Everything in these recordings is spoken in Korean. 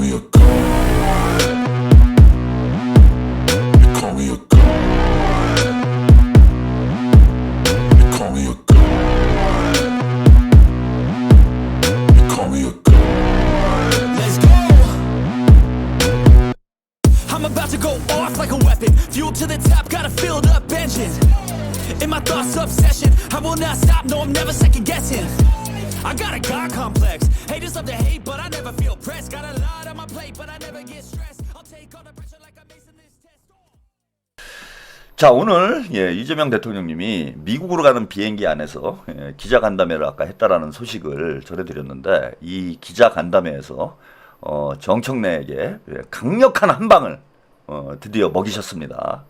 me a god. You call me a god. You call me a god. You call me a god. Let's go. I'm about to go off like a weapon. Fuel to the top, got a filled up engine. In my thoughts, obsession. I will not stop, no, I'm never second guessing. I got a God complex. Haters love to hate, but I never feel pressed. Got a lot on my plate, but I never get stressed. I'll take all the pressure like I'm acing this test. 자, 오늘 이재명 대통령님이 미국으로 가는 비행기 안에서 기자 간담회를 아까 했다라는 소식을 전해드렸는데, 이 기자 간담회에서 정청래에게 강력한 한 방을 드디어 먹이셨습니다.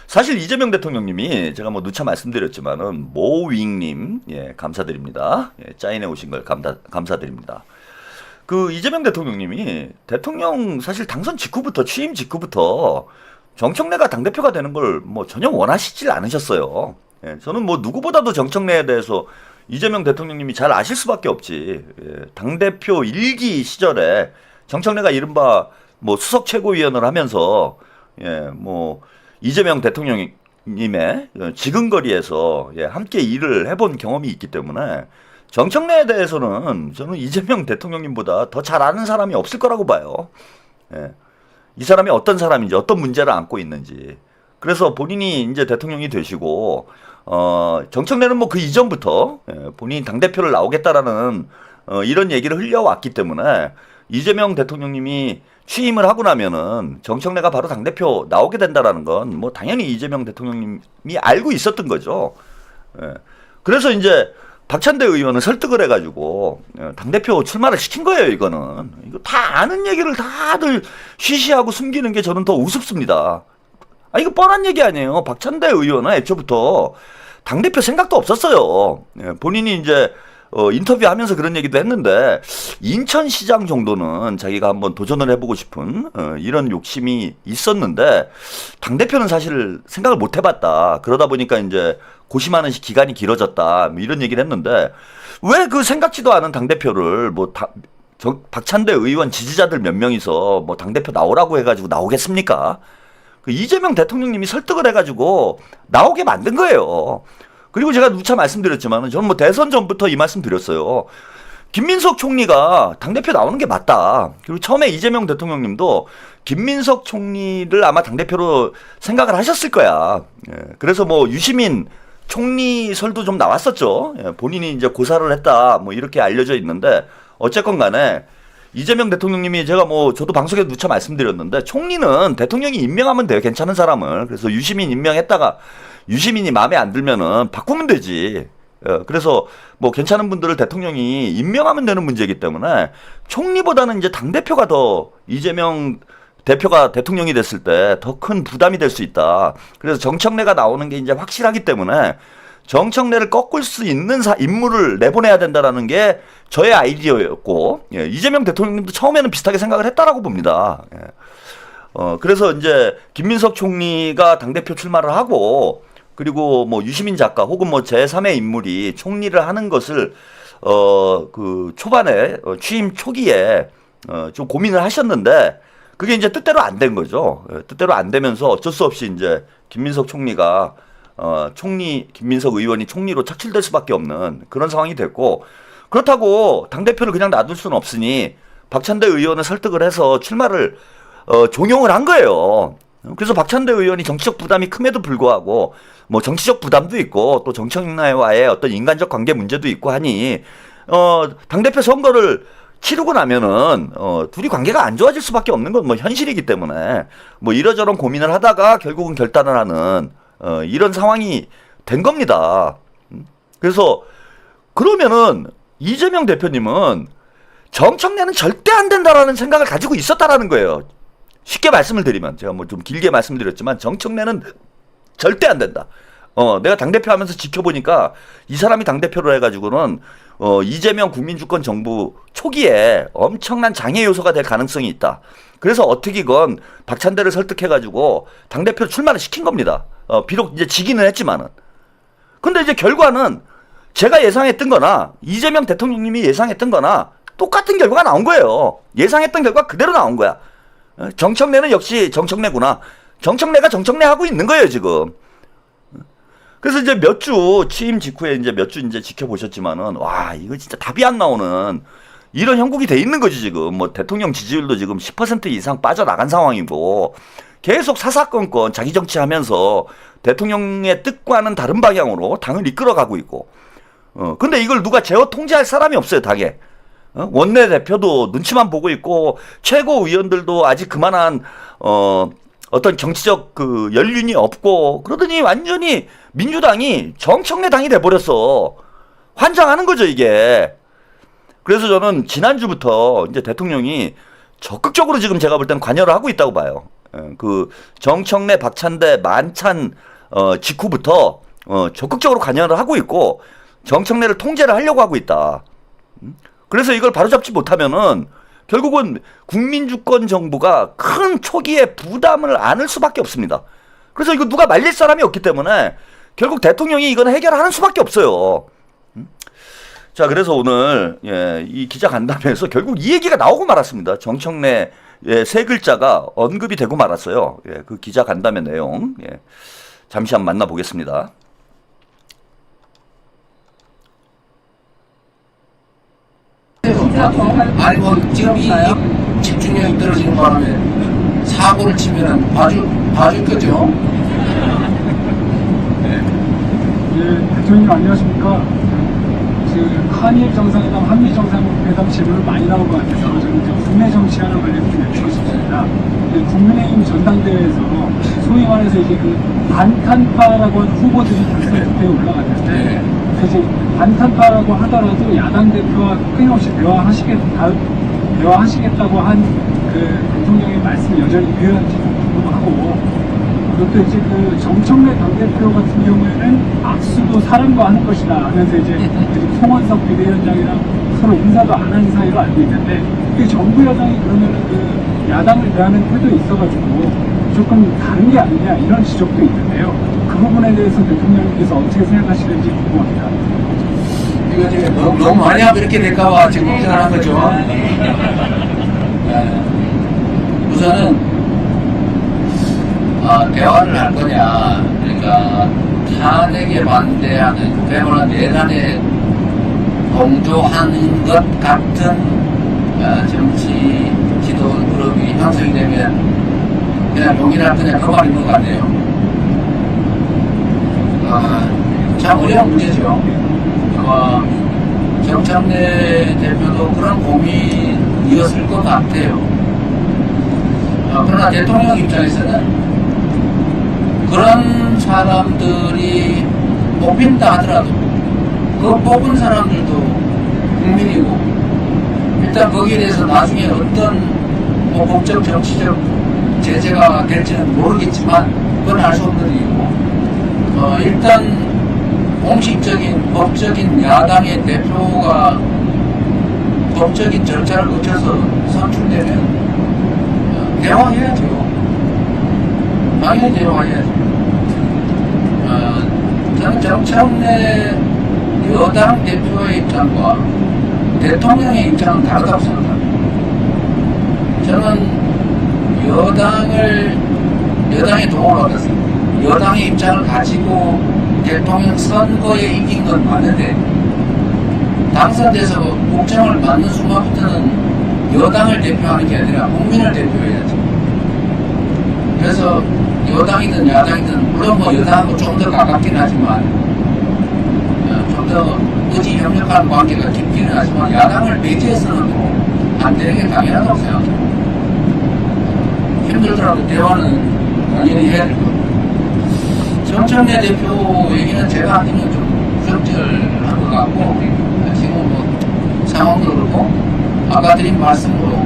사실 이재명 대통령님이 제가 뭐 누차 말씀드렸지만은 모윙님 감사드립니다. 짜인해 오신 걸 감사드립니다. 그 이재명 대통령님이 대통령 사실 당선 직후부터 취임 직후부터 정청래가 당대표가 되는 걸 뭐 전혀 원하시질 않으셨어요. 저는 뭐 누구보다도 정청래에 대해서 이재명 대통령님이 잘 아실 수밖에 없지. 당대표 1기 시절에 정청래가 이른바 뭐 수석 최고위원을 하면서 뭐 이재명 대통령님의 지근거리에서 함께 일을 해본 경험이 있기 때문에 정청래에 대해서는 저는 이재명 대통령님보다 더 잘 아는 사람이 없을 거라고 봐요. 이 사람이 어떤 사람인지, 어떤 문제를 안고 있는지. 그래서 본인이 이제 대통령이 되시고 정청래는 뭐 그 이전부터 본인이 당대표를 나오겠다라는 이런 얘기를 흘려왔기 때문에 이재명 대통령님이 취임을 하고 나면은 정청래가 바로 당대표 나오게 된다라는 건 뭐 당연히 이재명 대통령님이 알고 있었던 거죠. 그래서 이제 박찬대 의원을 설득을 해가지고 당대표 출마를 시킨 거예요. 이거 다 아는 얘기를 다들 쉬쉬하고 숨기는 게 저는 더 우습습니다. 이거 뻔한 얘기 아니에요. 박찬대 의원은 애초부터 당대표 생각도 없었어요. 본인이 이제 인터뷰하면서 그런 얘기도 했는데 인천시장 정도는 자기가 한번 도전을 해보고 싶은 이런 욕심이 있었는데 당대표는 사실 생각을 못 해봤다. 그러다 보니까 이제 고심하는 기간이 길어졌다. 뭐 이런 얘기를 했는데 왜 그 생각지도 않은 당대표를 뭐 박찬대 의원 지지자들 몇 명이서 뭐 당대표 나오라고 해가지고 나오겠습니까? 그 이재명 대통령님이 설득을 해가지고 나오게 만든 거예요. 그리고 제가 누차 말씀드렸지만 저는 뭐 대선 전부터 이 말씀 드렸어요. 김민석 총리가 당대표 나오는 게 맞다. 그리고 처음에 이재명 대통령님도 김민석 총리를 아마 당대표로 생각을 하셨을 거야. 그래서 뭐 유시민 총리설도 좀 나왔었죠. 본인이 이제 고사를 했다. 뭐 이렇게 알려져 있는데 어쨌건 간에 이재명 대통령님이 제가 뭐 저도 방송에서 누차 말씀드렸는데 총리는 대통령이 임명하면 돼요. 괜찮은 사람을. 그래서 유시민 임명했다가 유시민이 마음에 안 들면은 바꾸면 되지. 그래서 뭐 괜찮은 분들을 대통령이 임명하면 되는 문제이기 때문에 총리보다는 이제 당대표가 더 이재명 대표가 대통령이 됐을 때 더 큰 부담이 될 수 있다. 그래서 정청래가 나오는 게 이제 확실하기 때문에 정청래를 꺾을 수 있는 인물을 내보내야 된다라는 게 저의 아이디어였고, 이재명 대통령님도 처음에는 비슷하게 생각을 했다라고 봅니다. 그래서 이제 김민석 총리가 당대표 출마를 하고, 그리고 뭐 유시민 작가 혹은 뭐 제3의 인물이 총리를 하는 것을 그 초반에 취임 초기에 좀 고민을 하셨는데 그게 이제 뜻대로 안 된 거죠. 뜻대로 안 되면서 어쩔 수 없이 이제 김민석 총리가 김민석 의원이 총리로 착출될 수밖에 없는 그런 상황이 됐고, 그렇다고 당대표를 그냥 놔둘 수는 없으니 박찬대 의원을 설득을 해서 출마를 종용을 한 거예요. 그래서 박찬대 의원이 정치적 부담이 큼에도 불구하고 뭐 정치적 부담도 있고 또 정청래와의 어떤 인간적 관계 문제도 있고 하니 당대표 선거를 치르고 나면은 둘이 관계가 안 좋아질 수밖에 없는 건 뭐 현실이기 때문에 뭐 이러저런 고민을 하다가 결국은 결단을 하는 이런 상황이 된 겁니다. 그래서 그러면은 이재명 대표님은 정청래는 절대 안 된다라는 생각을 가지고 있었다라는 거예요. 쉽게 말씀을 드리면 제가 뭐 좀 길게 말씀드렸지만 정청래는 절대 안 된다. 내가 당대표 하면서 지켜보니까 이 사람이 당대표로 해가지고는 이재명 국민주권 정부 초기에 엄청난 장애 요소가 될 가능성이 있다. 그래서 어떻게건 박찬대를 설득해가지고 당대표 출마를 시킨 겁니다. 비록 이제 지기는 했지만은. 근데 이제 결과는 제가 예상했던 거나 이재명 대통령님이 예상했던 거나 똑같은 결과가 나온 거예요. 예상했던 결과 그대로 나온 거야. 정청래는 역시 정청래구나. 정청래가 정청래 하고 있는 거예요, 지금. 그래서 이제 몇 주, 취임 직후에 이제 몇 주 이제 지켜보셨지만은, 와, 이거 진짜 답이 안 나오는 이런 형국이 돼 있는 거지, 지금. 뭐, 대통령 지지율도 지금 10% 이상 빠져나간 상황이고, 계속 사사건건 자기 정치하면서 대통령의 뜻과는 다른 방향으로 당을 이끌어가고 있고, 근데 이걸 누가 제어 통제할 사람이 없어요, 당에. 원내대표도 눈치만 보고 있고, 최고위원들도 아직 그만한, 어떤 정치적 그 연륜이 없고, 그러더니 완전히 민주당이 정청래 당이 돼버렸어. 환장하는 거죠, 이게. 그래서 저는 지난주부터 이제 대통령이 적극적으로 지금 제가 볼 때는 관여를 하고 있다고 봐요. 그 정청래, 박찬대, 만찬, 직후부터, 적극적으로 관여를 하고 있고, 정청래를 통제를 하려고 하고 있다. 그래서 이걸 바로잡지 못하면은 결국은 국민주권 정부가 큰 초기에 부담을 안을 수밖에 없습니다. 그래서 이거 누가 말릴 사람이 없기 때문에 결국 대통령이 이건 해결하는 수밖에 없어요. 자, 그래서 오늘 이 기자간담회에서 결국 이 얘기가 나오고 말았습니다. 정청래 세 글자가 언급이 되고 말았어요. 그 기자간담회 내용 잠시 한번 만나보겠습니다. 아니 뭐 지금 이 집중력이 떨어지는 바람에 사고를 치면은 봐줄 거죠. 예, 대통령님 안녕하십니까. 지금 한일 정상회담, 한미 정상회담 질문을 많이 나온 것 같아서 저는 이제 국내 정치하는 관련 좀 여쭙고 싶습니다. 국민의힘 전당대회에서 소위 말해서 이제 그 반탄파라고 하는 후보들이 결선 투표에 올라갔는데 이제 반탄파라고 하더라도 야당 대표와 끊임없이 대화하시겠다고 한 그 대통령의 말씀이 여전히 유효한지 궁금하고, 그것도 이제 그 정청래 당대표 같은 경우에는 악수도 사람과 하는 것이다 하면서 이제 송원석 비대위원장이랑 서로 인사도 안 하는 사이로 알고 있는데, 그 정부 여당이 그러면은 그 야당을 대하는 태도에 있어가지고 조금 다른 게 아니냐 이런 지적도 있는데요. 그 부분에 대해서 대통령님께서 어떻게 생각하시는지 궁금합니다. 이거 지금 너무 많이 하면 이렇게 될까봐 지금 걱정을 한 거죠. 우선은 대화를 할 거냐, 그러니까 탄핵에 반대하는 대부분 내란에 동조하는 것 같은 정치 지도 그룹이 형성이 되면 그냥 용인할 거냐, 그 말이 있는 것 같네요. 참 어려운 문제죠. 정청래 대표도 그런 고민이었을 것 같아요. 그러나 대통령 입장에서는 그런 사람들이 뽑힌다 하더라도 그 뽑은 사람들도 국민이고, 일단 거기에 대해서 나중에 어떤 뭐 법적 정치적 제재가 될지는 모르겠지만 그건 알 수 없는 일이고, 일단 공식적인 법적인 야당의 대표가 법적인 절차를 거쳐서 선출되면 대화해야죠. 당연히 대화해야죠. 저는 정청래 여당 대표의 입장과 대통령의 입장은 다르다고 생각합니다. 저는 여당의 도움을 받았습니다. 여당의 입장을 가지고 대통령 선거에 이긴 건 맞는데, 당선돼서 국정을 맡는 순간부터는 여당을 대표하는 게 아니라 국민을 대표해야죠. 그래서 여당이든 야당이든, 물론 뭐 여당하고 좀 더 가깝긴 하지만, 좀 더 의지 협력하는 관계가 깊기는 하지만, 야당을 배제해서는 안 되는 게 당연하다고 생각해요. 힘들더라도 대화는 당연히 해야 될 겁니다. 정청래 대표 얘기는 제가 하기는 좀 부적절한 것 같고, 지금 뭐 상황도 그렇고, 아까 드린 말씀으로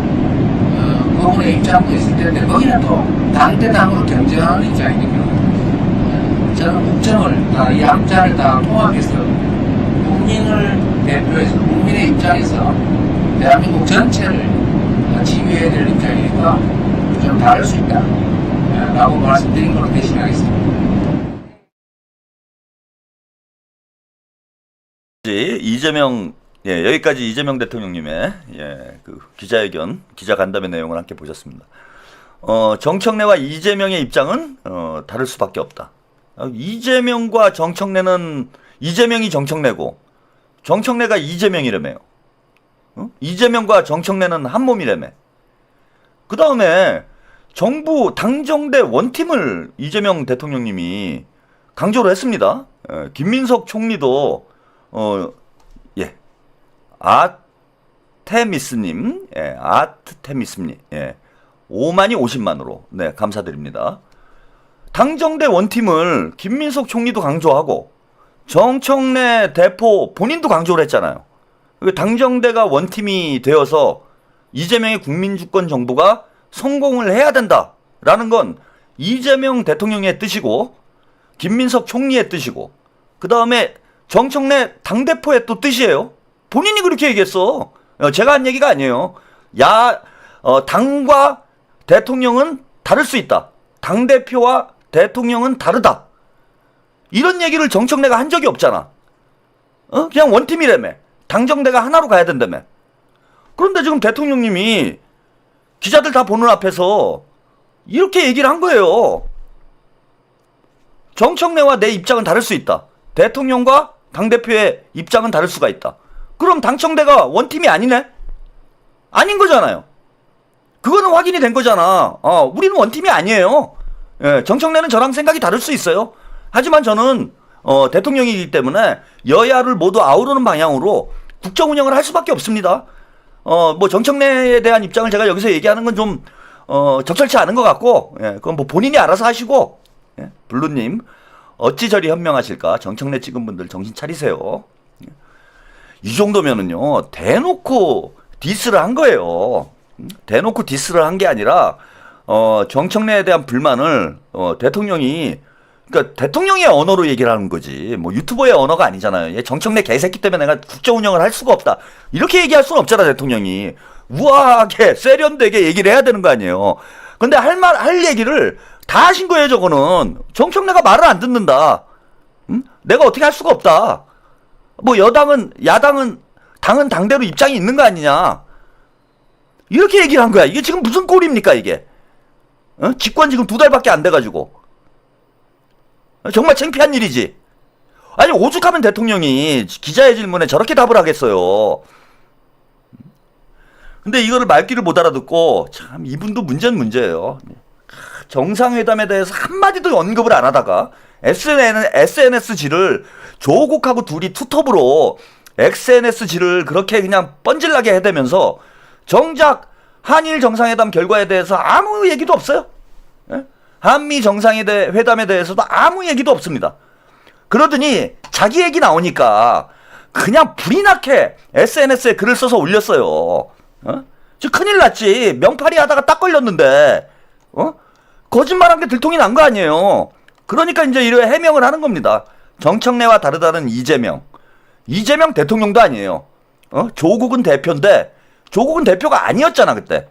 그분의 입장도 있을 텐데, 거기는 또 당대당으로 경쟁하는 입장이니까 저는 국정을 이 양자를 다 통합해서 국민을 대표해서 국민의 입장에서 대한민국 전체를 지휘해야 될 입장이니까 좀 다를 수 있다 라고 말씀드린 걸로 대신하겠습니다. 이재명 예, 여기까지 이재명 대통령님의 그 기자회견, 기자간담회 내용을 함께 보셨습니다. 정청래와 이재명의 입장은 다를 수밖에 없다. 이재명과 정청래는 이재명이 정청래고 정청래가 이재명이라며요. 이재명과 정청래는 한 몸이라며. 그 다음에 정부 당정대 원팀을 이재명 대통령님이 강조를 했습니다. 김민석 총리도 아테미스님, 아트테미스님, 5만이 50만으로 네 감사드립니다. 당정대 원팀을 김민석 총리도 강조하고 정청래 대표 본인도 강조를 했잖아요. 당정대가 원팀이 되어서 이재명의 국민주권 정부가 성공을 해야 된다라는 건 이재명 대통령의 뜻이고 김민석 총리의 뜻이고 그 다음에 정청래 당대표의 또 뜻이에요. 본인이 그렇게 얘기했어. 제가 한 얘기가 아니에요. 당과 대통령은 다를 수 있다. 당대표와 대통령은 다르다. 이런 얘기를 정청래가 한 적이 없잖아. 그냥 원팀이라며. 당정대가 하나로 가야 된다며. 그런데 지금 대통령님이 기자들 다 보는 앞에서 이렇게 얘기를 한 거예요. 정청래와 내 입장은 다를 수 있다. 대통령과 당대표의 입장은 다를 수가 있다. 그럼 당청대가 원팀이 아니네? 아닌 거잖아요. 그거는 확인이 된 거잖아. 우리는 원팀이 아니에요. 정청래는 저랑 생각이 다를 수 있어요. 하지만 저는 대통령이기 때문에 여야를 모두 아우르는 방향으로 국정 운영을 할 수밖에 없습니다. 뭐 정청래에 대한 입장을 제가 여기서 얘기하는 건 좀 적절치 않은 것 같고, 그건 뭐 본인이 알아서 하시고, 블루님 어찌 저리 현명하실까? 정청래 찍은 분들 정신 차리세요. 이 정도면은요 대놓고 디스를 한 거예요. 대놓고 디스를 한 게 아니라 정청래에 대한 불만을 대통령이 그러니까 대통령의 언어로 얘기를 하는 거지 뭐 유튜버의 언어가 아니잖아요. 얘 정청래 개새끼 때문에 내가 국정 운영을 할 수가 없다 이렇게 얘기할 수는 없잖아. 대통령이 우아하게 세련되게 얘기를 해야 되는 거 아니에요. 근데 할 얘기를 다 하신 거예요. 저거는 정청래가 말을 안 듣는다. 내가 어떻게 할 수가 없다. 뭐 야당은 당대로 입장이 있는 거 아니냐 이렇게 얘기를 한 거야. 이게 지금 무슨 꼴입니까 이게? 집권 지금 2달밖에 안 돼가지고 정말 창피한 일이지. 아니 오죽하면 대통령이 기자의 질문에 저렇게 답을 하겠어요. 근데 이거를 말귀를 못 알아듣고 참 이분도 문제는 문제예요. 정상회담에 대해서 한마디도 언급을 안 하다가 SNS질을 조국하고 둘이 투톱으로 SNS질을 그렇게 그냥 뻔질나게 해대면서 정작 한일 정상회담 결과에 대해서 아무 얘기도 없어요. 한미 정상회담에 대해서도 아무 얘기도 없습니다. 그러더니 자기 얘기 나오니까 그냥 불이 나게 SNS에 글을 써서 올렸어요. 저 큰일 났지. 명팔이 하다가 딱 걸렸는데 거짓말한 게 들통이 난 거 아니에요. 그러니까 이제 이래 해명을 하는 겁니다. 정청래와 다르다는 이재명 대통령도 아니에요. 조국은 대표인데 조국은 대표가 아니었잖아 그때.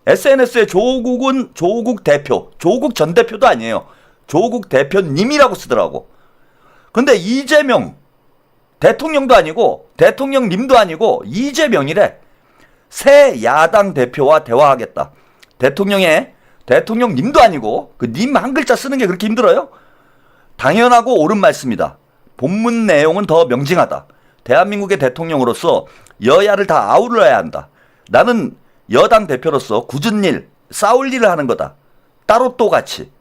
SNS에 조국 대표, 조국 전 대표도 아니에요. 조국 대표님이라고 쓰더라고. 근데 이재명 대통령도 아니고 대통령님도 아니고 이재명이래. 새 야당 대표와 대화하겠다. 대통령님도 아니고 그 님 한 글자 쓰는 게 그렇게 힘들어요? 당연하고 옳은 말씀이다. 본문 내용은 더 명징하다. 대한민국의 대통령으로서 여야를 다 아우러야 한다. 나는 여당 대표로서 굳은 일, 싸울 일을 하는 거다. 따로 또 같이.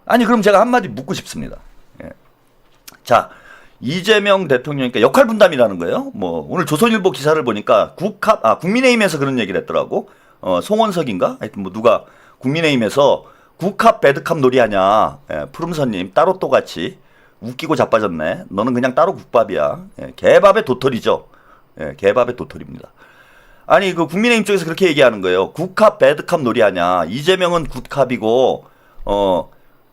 아니 그럼 제가 한마디 묻고 싶습니다. 자, 이재명 대통령이니까 역할 분담이라는 거예요. 뭐 오늘 조선일보 기사를 보니까 국민의힘에서 그런 얘기를 했더라고. 송원석인가? 하여튼 뭐 누가 국민의힘에서 국합 배드캅 놀이하냐. 푸름선님 따로 또 같이 웃기고 자빠졌네. 너는 그냥 따로 국밥이야. 개밥의 도토리죠. 개밥의 도토리입니다. 아니 그 국민의힘 쪽에서 그렇게 얘기하는 거예요. 국합 배드캅 놀이하냐. 이재명은 굿캅이고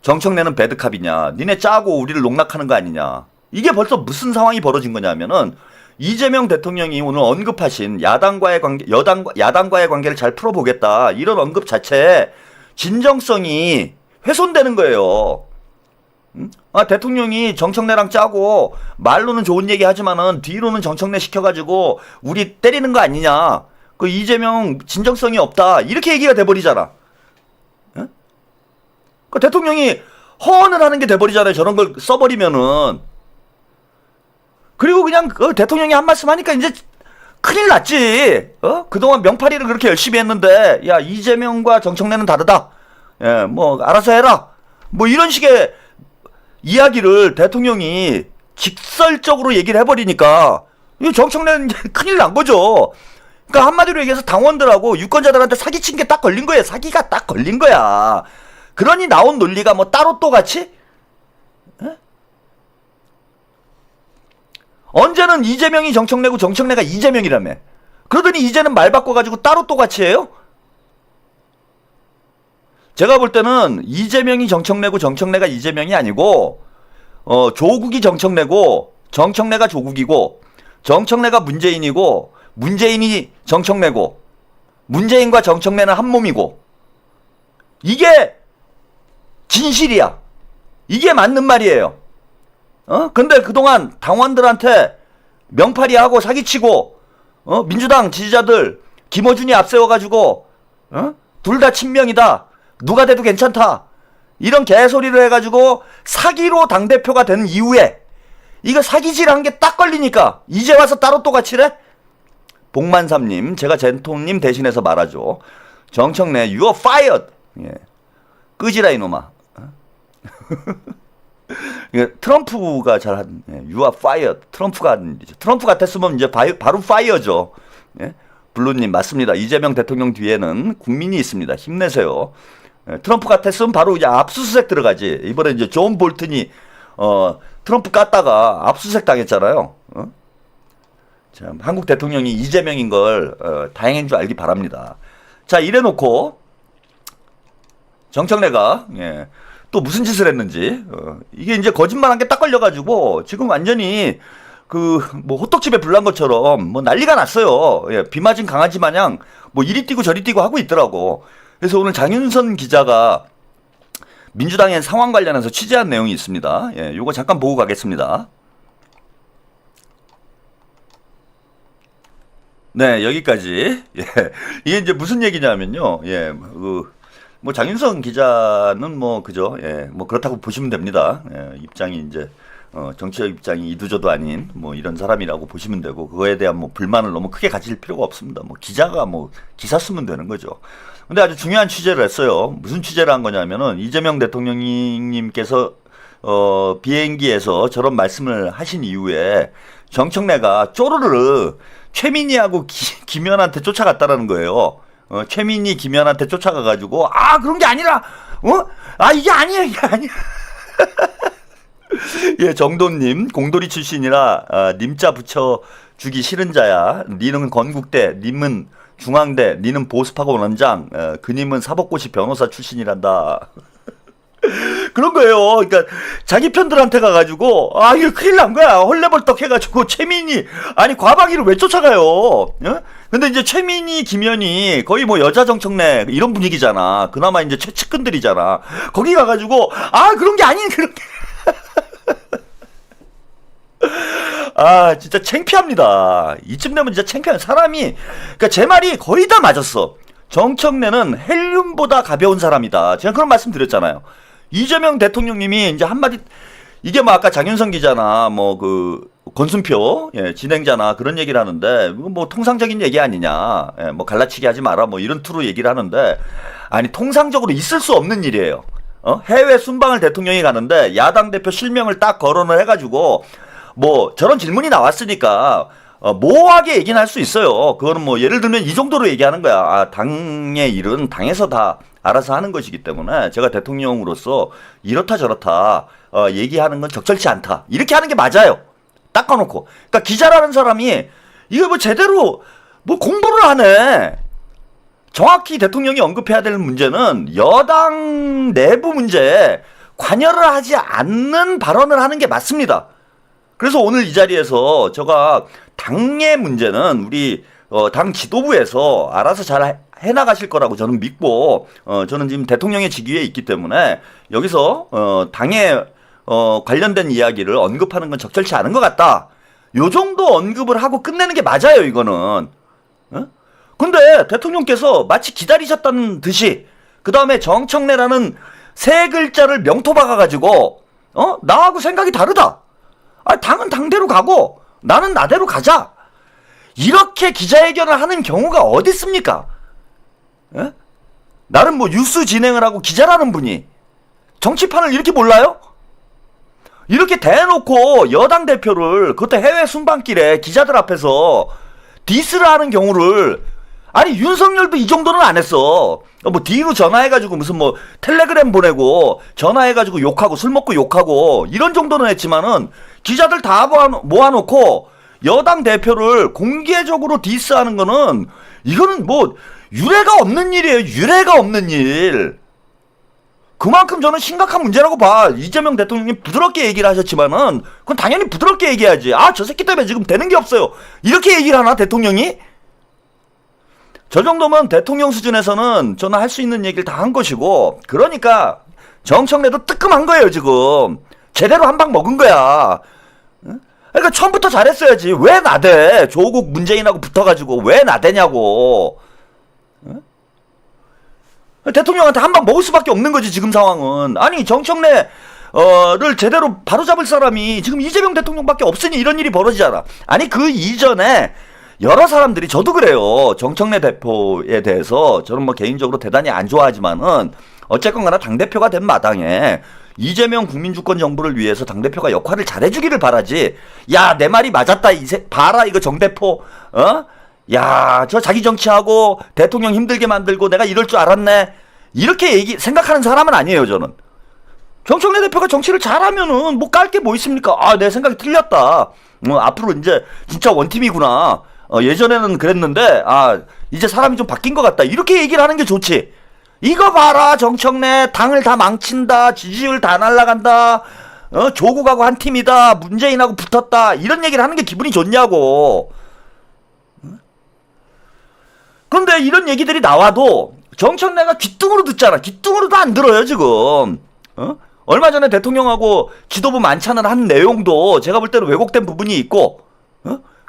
정청래는 배드캅이냐. 니네 짜고 우리를 농락하는 거 아니냐. 이게 벌써 무슨 상황이 벌어진 거냐면은 이재명 대통령이 오늘 언급하신 야당과의 관계를 잘 풀어보겠다. 이런 언급 자체에 진정성이 훼손되는 거예요. 아, 대통령이 정청래랑 짜고 말로는 좋은 얘기 하지만은 뒤로는 정청래 시켜가지고 우리 때리는 거 아니냐. 그 이재명 진정성이 없다. 이렇게 얘기가 돼버리잖아. 예? 그 대통령이 허언을 하는 게 돼버리잖아요. 저런 걸 써버리면은. 그리고 그냥 그 대통령이 한 말씀 하니까 이제 큰일 났지. 그동안 명파리를 그렇게 열심히 했는데, 야, 이재명과 정청래는 다르다. 예, 뭐, 알아서 해라. 뭐, 이런 식의 이야기를 대통령이 직설적으로 얘기를 해버리니까, 이 정청래는 이제 큰일 난 거죠. 그러니까 한마디로 얘기해서 당원들하고 유권자들한테 사기친 게 딱 걸린 거예요. 사기가 딱 걸린 거야. 그러니 나온 논리가 뭐 따로 또 같이? 에? 언제는 이재명이 정청래고 정청래가 이재명이라며. 그러더니 이제는 말 바꿔가지고 따로 또 같이 해요? 제가 볼 때는 이재명이 정청래고 정청래가 이재명이 아니고 조국이 정청래고 정청래가 조국이고 정청래가 문재인이고 문재인이 정청래고 문재인과 정청래는 한 몸이고 이게 진실이야. 이게 맞는 말이에요. 근데 그동안 당원들한테 명파리하고 사기치고 민주당 지지자들 김어준이 앞세워가지고 둘 다 친명이다. 누가 돼도 괜찮다. 이런 개소리를 해가지고 사기로 당대표가 된 이후에 이거 사기질한 게 딱 걸리니까 이제 와서 따로 또 같이래? 복만삼님, 제가 젠통님 대신해서 말하죠. 정청래, you are fired. 예. 끄지라 이놈아. 트럼프가 잘한, you are fired. 트럼프가 한 일이죠. 트럼프 같았으면 이제 바로 fire죠. 예? 블루님, 맞습니다. 이재명 대통령 뒤에는 국민이 있습니다. 힘내세요. 트럼프 같았으면 바로 이제 압수수색 들어가지. 이번에 이제 존 볼튼이 트럼프 깠다가 압수수색 당했잖아요. 참, 한국 대통령이 이재명인 걸 다행인 줄 알기 바랍니다. 자, 이래놓고 정청래가 또 무슨 짓을 했는지 이게 이제 거짓말한 게 딱 걸려가지고 지금 완전히 그 뭐 호떡집에 불난 것처럼 뭐 난리가 났어요. 예, 비 맞은 강아지 마냥 뭐 이리 뛰고 저리 뛰고 하고 있더라고. 그래서 오늘 장윤선 기자가 민주당의 상황 관련해서 취재한 내용이 있습니다. 예, 요거 잠깐 보고 가겠습니다. 네, 여기까지. 예, 이게 이제 무슨 얘기냐면요. 예, 뭐 장윤선 기자는 뭐 그죠. 예, 뭐 그렇다고 보시면 됩니다. 예, 입장이 이제 정치적 입장이 이두저도 아닌 뭐 이런 사람이라고 보시면 되고 그거에 대한 뭐 불만을 너무 크게 가질 필요가 없습니다. 뭐 기자가 뭐 기사 쓰면 되는 거죠. 근데 아주 중요한 취재를 했어요. 무슨 취재를 한 거냐면은 이재명 대통령님께서 비행기에서 저런 말씀을 하신 이후에 정청래가 쪼르르 최민희하고 김연한테 쫓아갔다라는 거예요. 최민희 김연한테 쫓아가가지고 그런 게 아니라 이게 아니야 이게 아니야. 예, 정도님 공돌이 출신이라 님자 붙여주기 싫은 자야. 니는 건국대, 님은 중앙대, 니는 보습학원 원장, 그님은 사법고시 변호사 출신이란다. 그런 거예요. 그러니까 자기 편들한테 가가지고 이거 큰일 난 거야. 헐레벌떡 해가지고 최민희 아니 과방위를 왜 쫓아가요? 근데 이제 최민희 김연이 거의 뭐 여자 정청래 이런 분위기잖아. 그나마 이제 최측근들이잖아. 거기 가가지고 그런 게 아닌 그런 게 진짜 창피합니다. 이쯤 되면 진짜 창피한 사람이. 그러니까 제 말이 거의 다 맞았어. 정청래는 헬륨보다 가벼운 사람이다. 제가 그런 말씀 드렸잖아요. 이재명 대통령님이 이제 한마디 이게 뭐 아까 장윤선 기자나 뭐 그 권순표 진행자나 그런 얘기를 하는데 뭐 통상적인 얘기 아니냐. 뭐 갈라치기 하지 마라 뭐 이런 투로 얘기를 하는데 아니 통상적으로 있을 수 없는 일이에요. 해외 순방을 대통령이 가는데 야당 대표 실명을 딱 거론을 해가지고 뭐 저런 질문이 나왔으니까 모호하게 얘기는 할 수 있어요. 그거는 뭐 예를 들면 이 정도로 얘기하는 거야. 당의 일은 당에서 다 알아서 하는 것이기 때문에 제가 대통령으로서 이렇다 저렇다 얘기하는 건 적절치 않다. 이렇게 하는 게 맞아요. 닦아놓고. 그러니까 기자라는 사람이 이거 뭐 제대로 뭐 공부를 하네. 정확히 대통령이 언급해야 될 문제는 여당 내부 문제에 관여를 하지 않는 발언을 하는 게 맞습니다. 그래서 오늘 이 자리에서 제가 당의 문제는 우리 당 지도부에서 알아서 잘 해나가실 거라고 저는 믿고 저는 지금 대통령의 직위에 있기 때문에 여기서 당의 관련된 이야기를 언급하는 건 적절치 않은 것 같다. 요 정도 언급을 하고 끝내는 게 맞아요, 이거는. 근데 대통령께서 마치 기다리셨다는 듯이 그 다음에 정청래라는 세 글자를 명토 박아가지고 나하고 생각이 다르다. 당은 당대로 가고 나는 나대로 가자. 이렇게 기자회견을 하는 경우가 어디 있습니까? 나름 뭐 뉴스 진행을 하고 기자라는 분이 정치판을 이렇게 몰라요? 이렇게 대놓고 여당 대표를 그것도 해외 순방길에 기자들 앞에서 디스를 하는 경우를 아니 윤석열도 이 정도는 안 했어. 뭐 뒤로 전화해가지고 무슨 뭐 텔레그램 보내고 전화해가지고 욕하고 술 먹고 욕하고 이런 정도는 했지만은 기자들 다 모아놓고 여당 대표를 공개적으로 디스하는 거는 이거는 뭐 유례가 없는 일이에요. 유례가 없는 일. 그만큼 저는 심각한 문제라고 봐. 이재명 대통령이 부드럽게 얘기를 하셨지만은 그건 당연히 부드럽게 얘기해야지. 저 새끼 때문에 지금 되는 게 없어요. 이렇게 얘기를 하나 대통령이? 저 정도면 대통령 수준에서는 저는 할 수 있는 얘기를 다 한 것이고, 그러니까 정청래도 뜨끔한 거예요 지금. 제대로 한 방 먹은 거야. 그러니까 처음부터 잘했어야지. 왜 나대? 조국 문재인하고 붙어가지고 왜 나대냐고. 대통령한테 한 방 먹을 수밖에 없는 거지 지금 상황은. 아니 정청래를 제대로 바로잡을 사람이 지금 이재명 대통령밖에 없으니 이런 일이 벌어지잖아. 아니 그 이전에 여러 사람들이, 저도 그래요, 정청래 대표에 대해서 저는 뭐 개인적으로 대단히 안 좋아하지만은 어쨌건 간에 당대표가 된 마당에 이재명 국민주권 정부를 위해서 당대표가 역할을 잘해주기를 바라지. 야, 내 말이 맞았다. 봐라 이거 정대표. 야, 저 자기 정치하고 대통령 힘들게 만들고 내가 이럴 줄 알았네. 이렇게 생각하는 사람은 아니에요 저는. 정청래 대표가 정치를 잘하면은 뭐 깔 게 뭐 있습니까? 내 생각이 틀렸다. 앞으로 이제 진짜 원팀이구나. 예전에는 그랬는데 이제 사람이 좀 바뀐 것 같다. 이렇게 얘기를 하는 게 좋지. 이거 봐라 정청래 당을 다 망친다. 지지율 다 날라간다. 조국하고 한 팀이다. 문재인하고 붙었다. 이런 얘기를 하는 게 기분이 좋냐고. 그런데 이런 얘기들이 나와도 정청래가 귀뚱으로 듣잖아. 귀뚱으로도 안 들어요 지금. 얼마 전에 대통령하고 지도부 만찬을 한 내용도 제가 볼 때는 왜곡된 부분이 있고,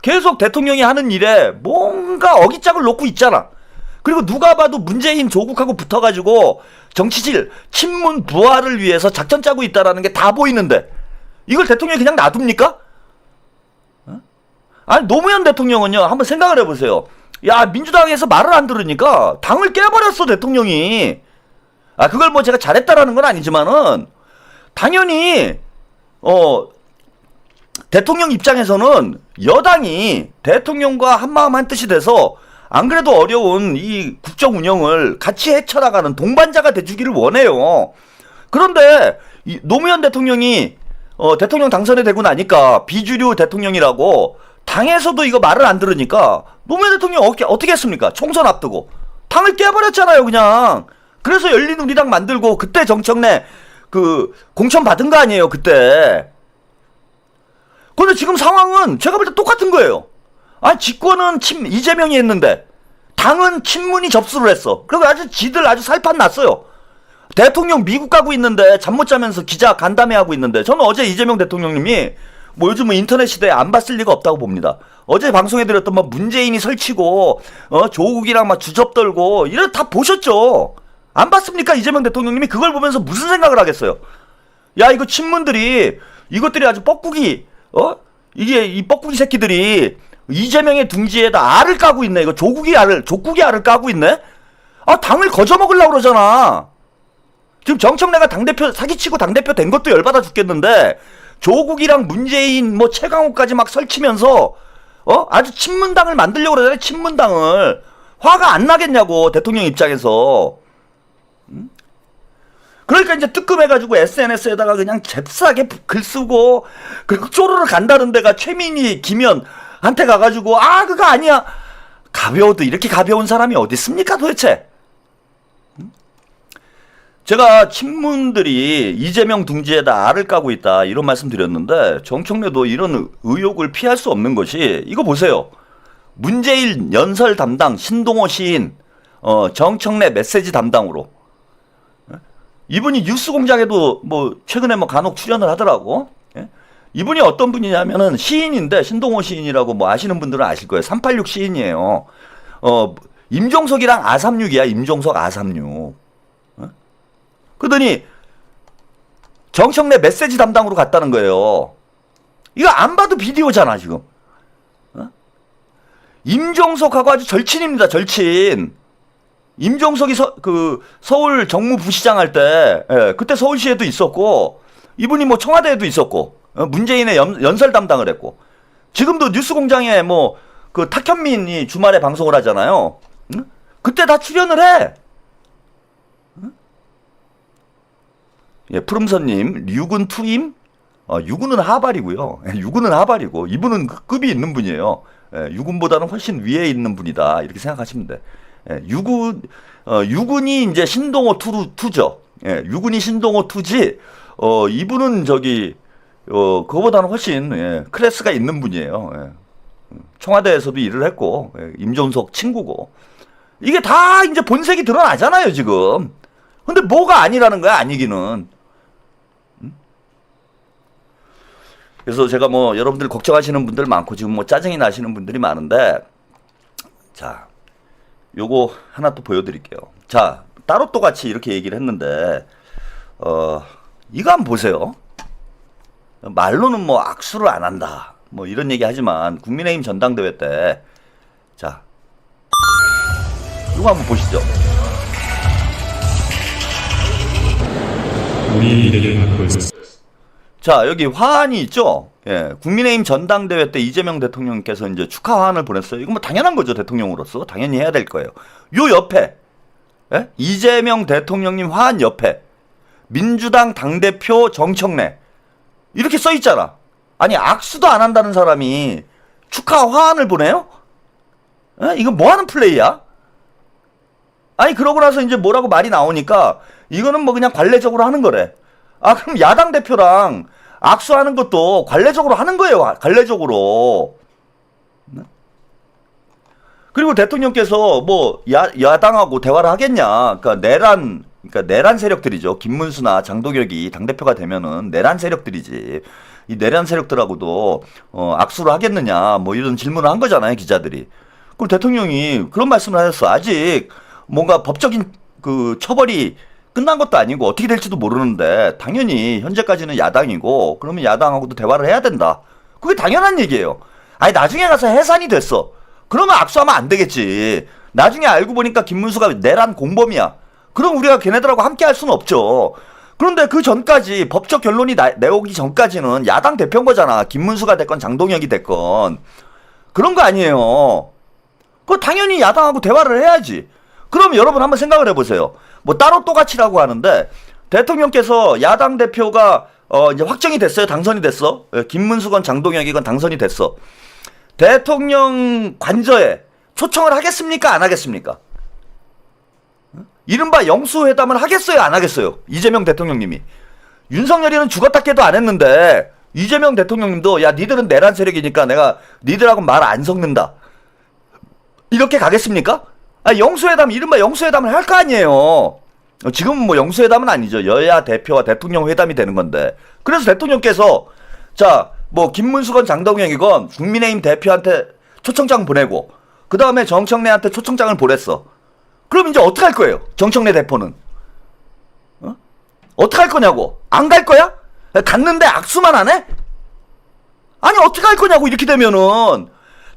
계속 대통령이 하는 일에 뭔가 어깃장을 놓고 있잖아. 그리고 누가 봐도 문재인 조국하고 붙어가지고 정치질 친문 부활을 위해서 작전 짜고 있다라는 게 다 보이는데 이걸 대통령이 그냥 놔둡니까? 아니 노무현 대통령은요, 한번 생각을 해보세요. 야, 민주당에서 말을 안 들으니까 당을 깨버렸어 대통령이. 그걸 뭐 제가 잘했다라는 건 아니지만은 당연히 대통령 입장에서는 여당이 대통령과 한마음 한뜻이 돼서 안 그래도 어려운 이 국정 운영을 같이 헤쳐나가는 동반자가 돼주기를 원해요. 그런데 노무현 대통령이 대통령 당선이 되고 나니까 비주류 대통령이라고 당에서도 이거 말을 안 들으니까 노무현 대통령 어떻게 했습니까? 총선 앞두고 당을 깨버렸잖아요 그냥. 그래서 열린우리당 만들고 그때 정청래 그 공천 받은 거 아니에요 그때. 근데 지금 상황은 제가 볼 때 똑같은 거예요. 집권은 이재명이 했는데 당은 친문이 접수를 했어. 그리고 지들 아주 살판 났어요. 대통령 미국 가고 있는데 잠 못 자면서 기자 간담회 하고 있는데, 저는 어제 이재명 대통령님이 뭐 요즘은 인터넷 시대에 안 봤을 리가 없다고 봅니다. 어제 방송해드렸던 뭐 문재인이 설치고 조국이랑 막 주접 떨고 이런 다 보셨죠? 안 봤습니까? 이재명 대통령님이 그걸 보면서 무슨 생각을 하겠어요? 야, 이거 친문들이 이것들이 아주 뻐꾸기 이게 이 뻐꾸기 새끼들이 이재명의 둥지에다 알을 까고 있네. 이거 조국이 알을 까고 있네. 당을 거저먹으려고 그러잖아. 지금 정청래가 당대표 사기치고 당대표 된 것도 열받아 죽겠는데 조국이랑 문재인 뭐 최강욱까지 막 설치면서 아주 친문당을 만들려고 그러잖아요. 친문당을. 화가 안 나겠냐고 대통령 입장에서. 그러니까 이제 뜨끔해가지고 SNS에다가 그냥 잽싸게 글 쓰고, 그리고 쪼르르 간다는 데가 최민희 김현한테 가가지고 그거 아니야. 가벼워도 이렇게 가벼운 사람이 어디 있습니까 도대체? 제가 친문들이 이재명 둥지에다 알을 까고 있다 이런 말씀 드렸는데, 정청래도 이런 의혹을 피할 수 없는 것이, 이거 보세요. 문재인 연설 담당 신동호 시인 정청래 메시지 담당으로 이분이 뉴스공장에도 뭐 최근에 뭐 간혹 출연을 하더라고. 예? 이분이 어떤 분이냐면은 시인인데 신동호 시인이라고 뭐 아시는 분들은 아실 거예요. 386 시인이에요. 임종석이랑 아삼육이야. 임종석 아삼육. 그러더니 정청래 메시지 담당으로 갔다는 거예요. 이거 안 봐도 비디오잖아 지금. 임종석하고 아주 절친입니다. 절친. 임종석이 서울 정무부시장 할 때, 예, 그때 서울시에도 있었고, 이분이 뭐 청와대에도 있었고, 문재인의 연설 담당을 했고, 지금도 뉴스공장에 뭐 그 탁현민이 주말에 방송을 하잖아요. 응? 그때 다 출연을 해. 응? 예, 푸름선님, 류군 투임? 유군은 하발이고요. 유군은 하발이고, 이분은 급이 있는 분이에요. 예, 유군보다는 훨씬 위에 있는 분이다. 이렇게 생각하시면 돼. 예, 유군이 이제 신동호 투죠. 예, 유군이 신동호 투지, 이분은 그거보다는 훨씬, 예, 클래스가 있는 분이에요. 예. 청와대에서도 일을 했고, 예, 임종석 친구고. 이게 다 이제 본색이 드러나잖아요, 지금. 근데 뭐가 아니라는 거야, 아니기는. 그래서 제가 뭐 여러분들 걱정하시는 분들 많고 지금 뭐 짜증이 나시는 분들이 많은데, 자, 요거 하나 또 보여드릴게요. 자, 따로 또 같이 이렇게 얘기를 했는데, 이거 한번 보세요. 말로는 뭐 악수를 안 한다. 뭐 이런 얘기 하지만 국민의힘 전당대회 때, 자, 이거 한번 보시죠. 우리 미래를 갖고 있습니다. 자, 여기 화환이 있죠? 예, 국민의힘 전당대회 때 이재명 대통령께서 이제 축하 화환을 보냈어요. 이거 뭐 당연한 거죠, 대통령으로서. 당연히 해야 될 거예요. 요 옆에, 예? 이재명 대통령님 화환 옆에, 민주당 당대표 정청래. 이렇게 써 있잖아. 아니, 악수도 안 한다는 사람이 축하 화환을 보내요? 예? 이거 뭐 하는 플레이야? 아니, 그러고 나서 이제 뭐라고 말이 나오니까, 이거는 뭐 그냥 관례적으로 하는 거래. 아, 그럼 야당 대표랑 악수하는 것도 관례적으로 하는 거예요. 관례적으로. 그리고 대통령께서 뭐 야당하고 대화를 하겠냐. 그러니까 내란 세력들이죠. 김문수나 장동혁이 당대표가 되면은 내란 세력들이지. 이 내란 세력들하고도 악수를 하겠느냐. 뭐 이런 질문을 한 거잖아요, 기자들이. 그리고 대통령이 그런 말씀을 하셨어. 아직 뭔가 법적인 그 처벌이 끝난 것도 아니고 어떻게 될지도 모르는데 당연히 현재까지는 야당이고 그러면 야당하고도 대화를 해야 된다. 그게 당연한 얘기예요. 아니, 나중에 가서 해산이 됐어. 그러면 악수하면 안 되겠지. 나중에 알고 보니까 김문수가 내란 공범이야. 그럼 우리가 걔네들하고 함께 할 수는 없죠. 그런데 그 전까지 법적 결론이 내오기 전까지는 야당 대표인 거잖아. 김문수가 됐건 장동혁이 됐건. 그런 거 아니에요. 그거 당연히 야당하고 대화를 해야지. 그럼 여러분 한번 생각을 해보세요. 뭐 따로 또같이라고 하는데 대통령께서 야당 대표가 이제 확정이 됐어요. 당선이 됐어. 김문수건 장동혁이건 당선이 됐어. 대통령 관저에 초청을 하겠습니까? 안 하겠습니까? 이른바 영수회담을 하겠어요? 안 하겠어요? 이재명 대통령님이. 윤석열이는 죽었다 깨도 안 했는데 이재명 대통령님도 야, 니들은 내란 세력이니까 내가 니들하고 말 안 섞는다. 이렇게 가겠습니까? 아, 영수회담, 이른바 영수회담을 할 거 아니에요. 지금은 뭐 영수회담은 아니죠. 여야 대표와 대통령 회담이 되는 건데. 그래서 대통령께서 자, 뭐 김문수건 장동혁이건 국민의힘 대표한테 초청장 보내고 그 다음에 정청래한테 초청장을 보냈어. 그럼 이제 어떻게 할 거예요? 정청래 대표는. 어떻게 할 거냐고. 안 갈 거야? 갔는데 악수만 안 해? 아니, 어떻게 할 거냐고. 이렇게 되면은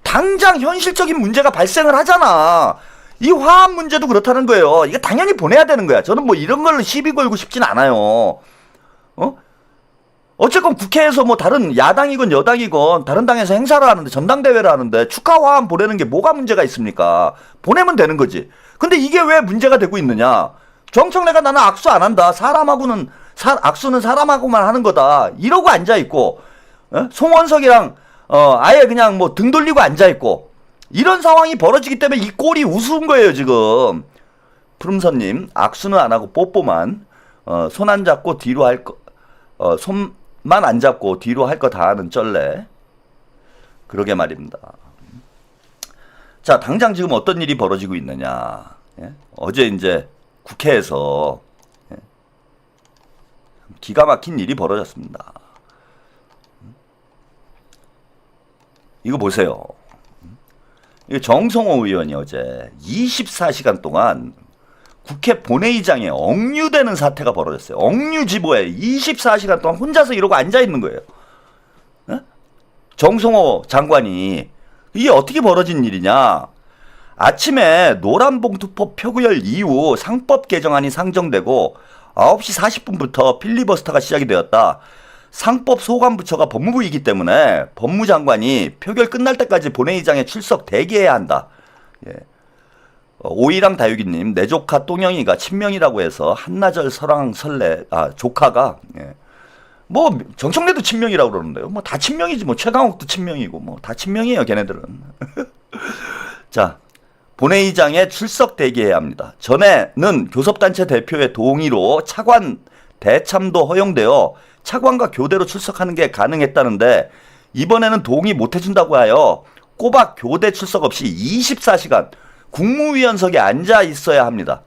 당장 현실적인 문제가 발생을 하잖아. 이 화합 문제도 그렇다는 거예요. 이거 당연히 보내야 되는 거야. 저는 뭐 이런 걸로 시비 걸고 싶진 않아요. 어쨌건 국회에서 뭐 다른 야당이건 여당이건 다른 당에서 행사를 하는데 전당대회를 하는데 축하 화합 보내는 게 뭐가 문제가 있습니까? 보내면 되는 거지. 근데 이게 왜 문제가 되고 있느냐? 정청래가 나는 악수 안 한다. 악수는 사람하고만 하는 거다. 이러고 앉아 있고, 송원석이랑 아예 그냥 뭐 등 돌리고 앉아 있고. 이런 상황이 벌어지기 때문에 이 꼴이 우스운 거예요, 지금. 푸름선님, 악수는 안 하고 뽀뽀만, 손 안 잡고 뒤로 할 거, 손만 안 잡고 뒤로 할 거 다 하는 쩔래. 그러게 말입니다. 자, 당장 지금 어떤 일이 벌어지고 있느냐. 예? 어제 이제 국회에서, 예? 기가 막힌 일이 벌어졌습니다. 이거 보세요. 이거 정성호 의원이 어제 24시간 동안 국회 본회의장에 억류되는 사태가 벌어졌어요. 억류지보에 24시간 동안 혼자서 이러고 앉아있는 거예요. 어? 정성호 장관이 이게 어떻게 벌어진 일이냐. 아침에 노란봉투법 표구열 이후 상법 개정안이 상정되고 9시 40분부터 필리버스터가 시작이 되었다. 상법 소관부처가 법무부이기 때문에 법무장관이 표결 끝날 때까지 본회의장에 출석 대기해야 한다. 예. 오이랑 다육이님, 내 조카 똥영이가 친명이라고 해서 한나절 설왕 설레, 조카가, 예. 뭐, 정청래도 친명이라고 그러는데요. 뭐, 다 친명이지. 뭐, 최강욱도 친명이고, 뭐, 다 친명이에요, 걔네들은. 자, 본회의장에 출석 대기해야 합니다. 전에는 교섭단체 대표의 동의로 차관 대참도 허용되어 차관과 교대로 출석하는 게 가능했다는데 이번에는 동의 못 해준다고 하여 꼬박 교대 출석 없이 24시간 국무위원석에 앉아 있어야 합니다.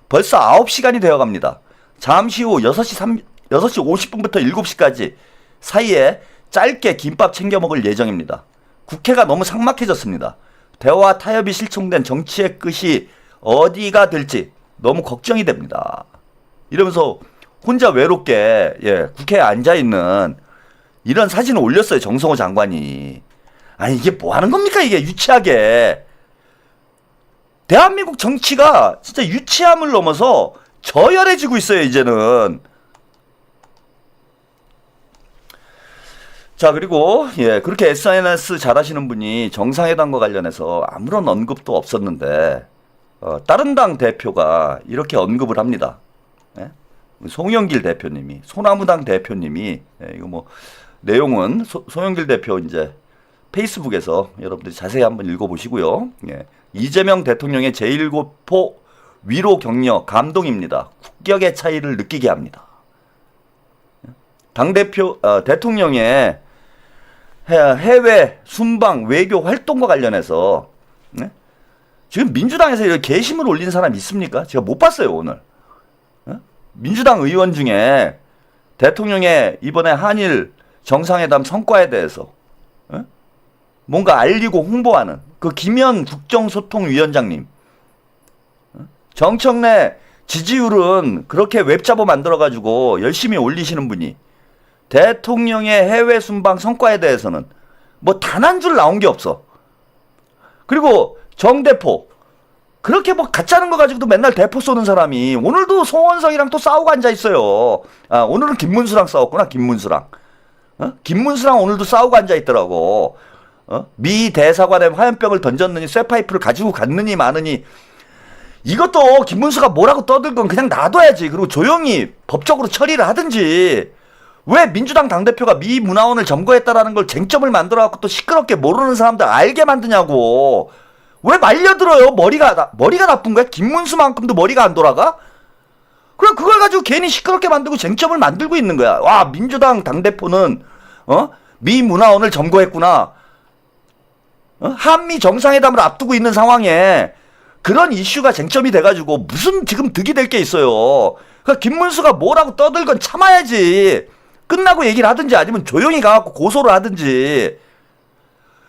벌써 9시간이 되어 갑니다. 잠시 후 6시 50분부터 7시까지 사이에 짧게 김밥 챙겨 먹을 예정입니다. 국회가 너무 삭막해졌습니다. 대화 타협이 실종된 정치의 끝이 어디가 될지 너무 걱정이 됩니다. 이러면서 혼자 외롭게 국회에 앉아있는 이런 사진을 올렸어요. 정성호 장관이. 아니 이게 뭐 하는 겁니까 이게 유치하게. 대한민국 정치가 진짜 유치함을 넘어서 저열해지고 있어요 이제는. 자 그리고 그렇게 SNS 잘하시는 분이 정상회담과 관련해서 아무런 언급도 없었는데 다른 당 대표가 이렇게 언급을 합니다. 송영길 대표님이, 소나무당 대표님이, 이거 뭐, 내용은 송영길 대표 이제 페이스북에서 여러분들이 자세히 한번 읽어보시고요. 이재명 대통령의 제1고포 위로 격려 감동입니다. 국격의 차이를 느끼게 합니다. 당대표, 대통령의 해외 순방 외교 활동과 관련해서, 지금 민주당에서 이렇게 게시물 올린 사람 있습니까? 제가 못 봤어요, 오늘. 민주당 의원 중에 대통령의 이번에 한일 정상회담 성과에 대해서 뭔가 알리고 홍보하는 그 김현 국정소통위원장님, 정청래 지지율은 그렇게 웹자보 만들어가지고 열심히 올리시는 분이 대통령의 해외 순방 성과에 대해서는 뭐 단 한 줄 나온 게 없어. 그리고 정대포 그렇게 뭐 가짜는 거 가지고도 맨날 대포 쏘는 사람이 오늘도 송원석이랑 또 싸우고 앉아있어요. 오늘은 김문수랑 싸웠구나. 김문수랑 오늘도 싸우고 앉아있더라고. 미 대사관에 화염병을 던졌느니 쇠파이프를 가지고 갔느니 마느니 이것도 김문수가 뭐라고 떠들건 그냥 놔둬야지. 그리고 조용히 법적으로 처리를 하든지. 왜 민주당 당대표가 미 문화원을 점거했다라는 걸 쟁점을 만들어갖고 또 시끄럽게 모르는 사람들 알게 만드냐고. 왜 말려들어요? 머리가 나쁜 거야? 김문수만큼도 머리가 안 돌아가? 그래, 그걸 가지고 괜히 시끄럽게 만들고 쟁점을 만들고 있는 거야. 와, 민주당 당대표는, 미 문화원을 점거했구나. 한미 정상회담을 앞두고 있는 상황에 그런 이슈가 쟁점이 돼가지고 무슨 지금 득이 될 게 있어요. 그러니까 김문수가 뭐라고 떠들건 참아야지. 끝나고 얘기를 하든지 아니면 조용히 가갖고 고소를 하든지.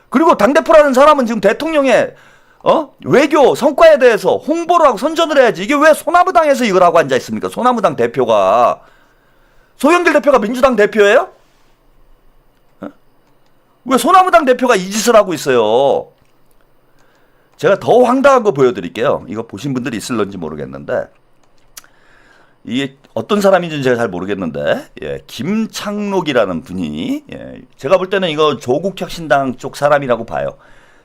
그리고 당대표라는 사람은 지금 대통령의 외교 성과에 대해서 홍보를 하고 선전을 해야지. 이게 왜 소나무당에서 이걸 하고 앉아있습니까? 소나무당 대표가. 소영길 대표가 민주당 대표예요? 왜 소나무당 대표가 이 짓을 하고 있어요? 제가 더 황당한 거 보여드릴게요. 이거 보신 분들이 있을런지 모르겠는데 이게 어떤 사람인지는 제가 잘 모르겠는데 김창록이라는 분이 제가 볼 때는 이거 조국혁신당 쪽 사람이라고 봐요.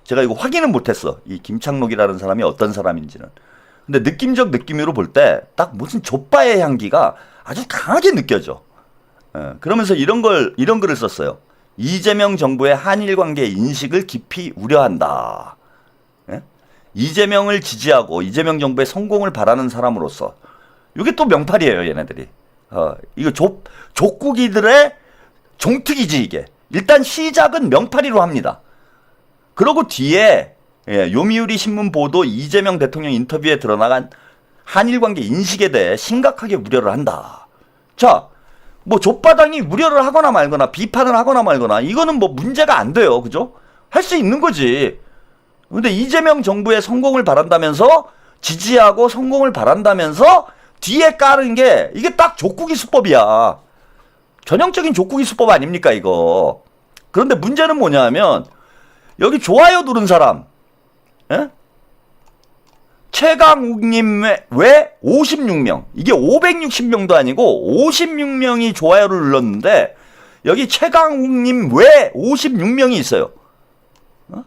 제가 이거 확인은 못했어. 이 김창록이라는 사람이 어떤 사람인지는. 근데 느낌적 느낌으로 볼 때 딱 무슨 족바의 향기가 아주 강하게 느껴져. 그러면서 이런 글을 썼어요. 이재명 정부의 한일 관계 인식을 깊이 우려한다. 이재명을 지지하고 이재명 정부의 성공을 바라는 사람으로서 이게 또 명팔이에요, 얘네들이. 이거 족국이들의 종특이지 이게. 일단 시작은 명팔이로 합니다. 그러고 뒤에 요미우리 신문 보도 이재명 대통령 인터뷰에 드러나간 한일 관계 인식에 대해 심각하게 우려를 한다. 자, 뭐 족바당이 우려를 하거나 말거나 비판을 하거나 말거나 이거는 뭐 문제가 안 돼요. 그죠? 할 수 있는 거지. 근데 이재명 정부의 성공을 바란다면서 지지하고 성공을 바란다면서 뒤에 깔은 게 이게 딱 족국이 수법이야. 전형적인 족국이 수법 아닙니까 이거. 그런데 문제는 뭐냐 하면 여기 좋아요 누른 사람 예? 최강욱님 외 56명 이게 560명도 아니고 56명이 좋아요를 눌렀는데 여기 최강욱님 외 56명이 있어요. 어?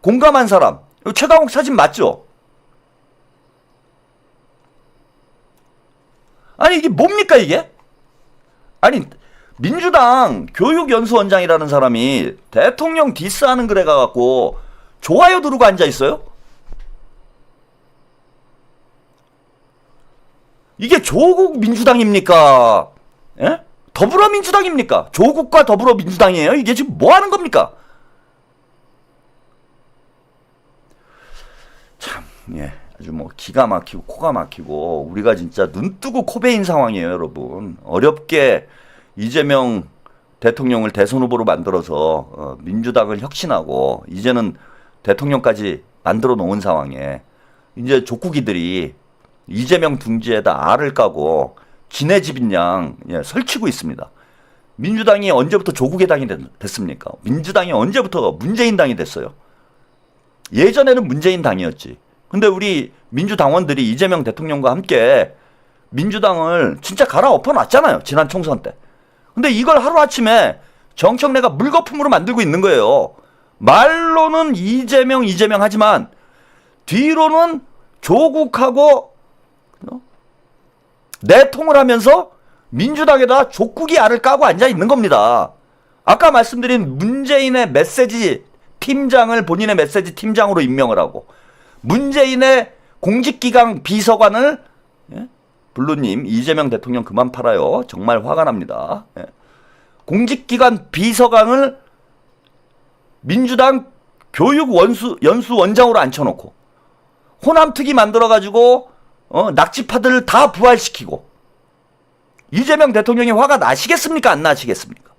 공감한 사람 최강욱 사진 맞죠? 아니 이게 뭡니까 이게? 아니 민주당 교육연수원장이라는 사람이 대통령 디스하는 글에 가갖고 좋아요 누르고 앉아있어요? 이게 조국 민주당입니까? 예? 더불어민주당입니까? 조국과 더불어민주당이에요? 이게 지금 뭐 하는 겁니까? 참, 예. 아주 뭐 기가 막히고 코가 막히고 우리가 진짜 눈 뜨고 코 베인 상황이에요, 여러분. 어렵게 이재명 대통령을 대선 후보로 만들어서 민주당을 혁신하고 이제는 대통령까지 만들어 놓은 상황에 이제 족구기들이 이재명 둥지에다 알을 까고 지네 집인 양 설치고 있습니다. 민주당이 언제부터 조국의 당이 됐습니까? 민주당이 언제부터 문재인 당이 됐어요? 예전에는 문재인 당이었지. 근데 우리 민주당원들이 이재명 대통령과 함께 민주당을 진짜 갈아엎어 놨잖아요. 지난 총선 때. 근데 이걸 하루아침에 정청래가 물거품으로 만들고 있는 거예요. 말로는 이재명 하지만 뒤로는 조국하고 내통을 하면서 민주당에다 족국이 알을 까고 앉아 있는 겁니다. 아까 말씀드린 문재인의 메시지 팀장을 본인의 메시지 팀장으로 임명을 하고 문재인의 공직기강 비서관을 블루님 이재명 대통령 그만 팔아요. 정말 화가 납니다. 공직기관 비서관을 민주당 교육연수원장으로 앉혀놓고 호남특위 만들어가지고 낙지파들을 다 부활시키고 이재명 대통령이 화가 나시겠습니까? 안 나시겠습니까?